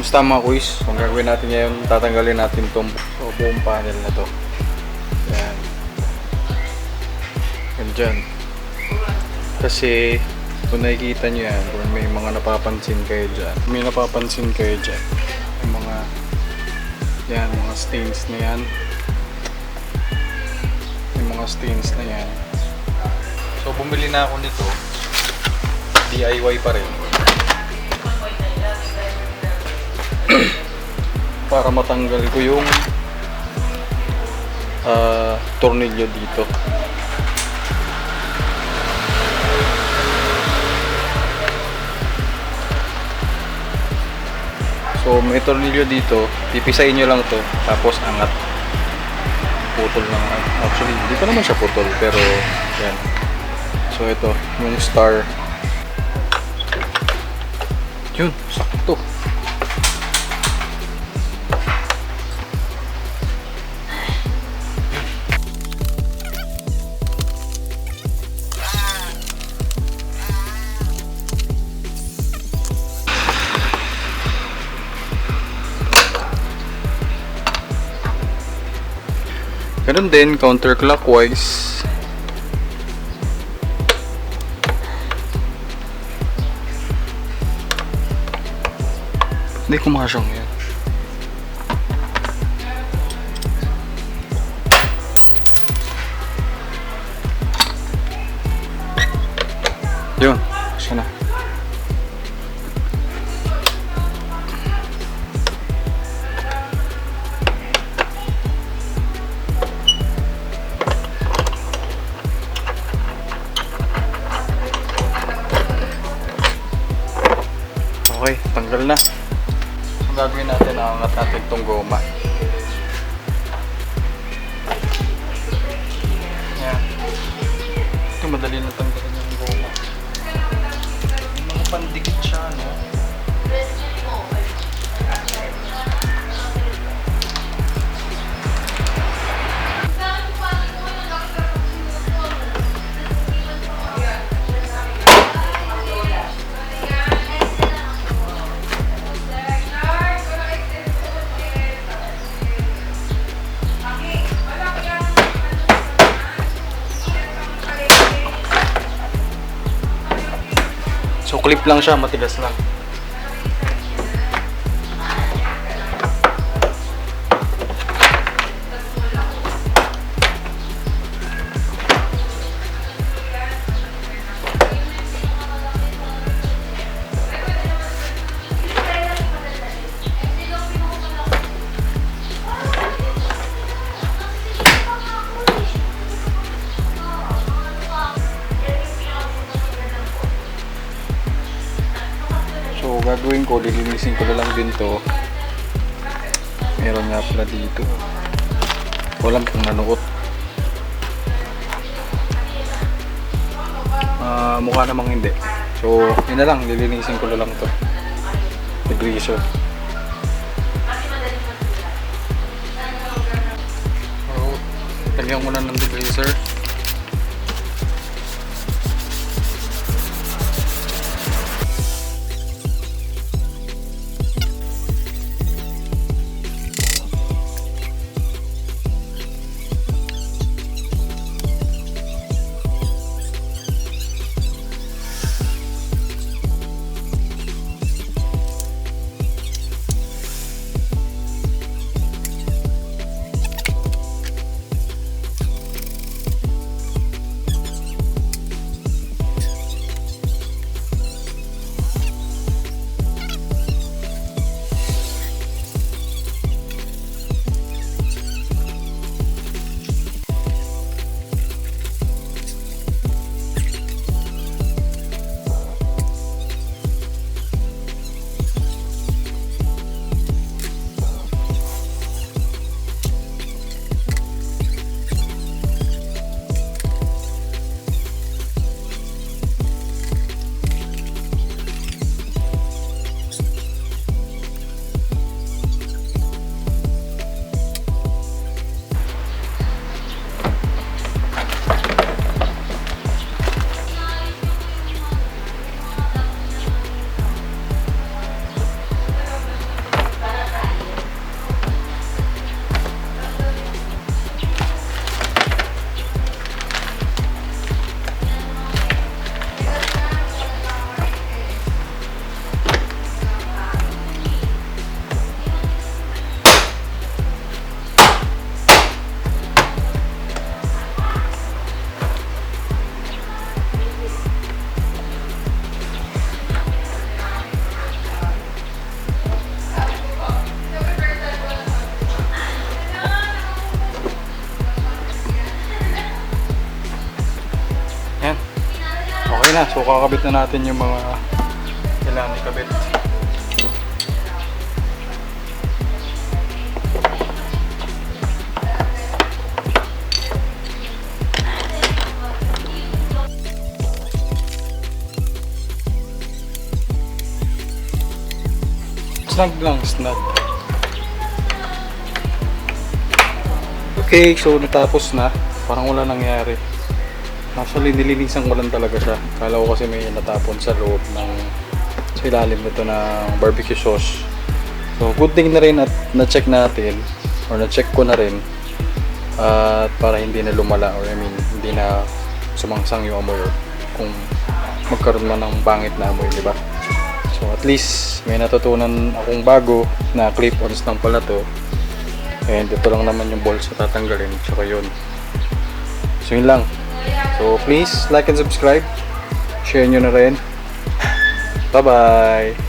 Basta mga quiz, kung gagawin natin ngayon, tatanggalin natin itong buong panel na to. Yan. Yan dyan. Kasi, kung nakikita nyo yan, kung may mga napapansin kayo dyan, yung mga, yan, mga stains na yan. Yung mga stains na yan. So, bumili na ako nito. DIY pa rin. Para matanggal ko yung tornilyo dito. So may tornilyo dito, pipisain nyo lang to, tapos angat. Putol lang. Actually, hindi pa naman siya putol, pero yan. So ito, yung star. Yun, sakto. Ganun din, counterclockwise. Hindi kumasyong yan. Yun, siya na. Okay, tanggal na. So, gagawin natin, aangat natin itong goma. Yan. Ito, madali na tanggalin yung goma. May mga pandikit siya, no? So clip lang siya, matigas lang. So gagawin ko, lilinisin ko na lang din to. Meron nga pala dito. Walang kung nanuot. Mukha namang hindi. So yun na lang, lilinisin ko na lang to. Degreaser. So lagyan ko na ng degreaser. na. So kakabit na natin yung mga kailangan ikabit. Snag lang, snag. Okay, so natapos na. Parang wala nangyari. Actually, nilinisan ko lang talaga siya. Kala ko kasi may natapon sa loob ng sa ilalim nito ng barbecue sauce. So, good thing na rin at na-check natin or na-check ko na rin at para hindi na lumala or hindi na sumangsang yung amoy kung magkaroon man ng pangit na amoy, di ba? So at least may natutunan akong bago na clip-ons lang pala to. And ito lang naman yung balls na tatanggalin. Tsaka yun. So yun lang. So please like and subscribe. Share nyo na rin. Bye bye!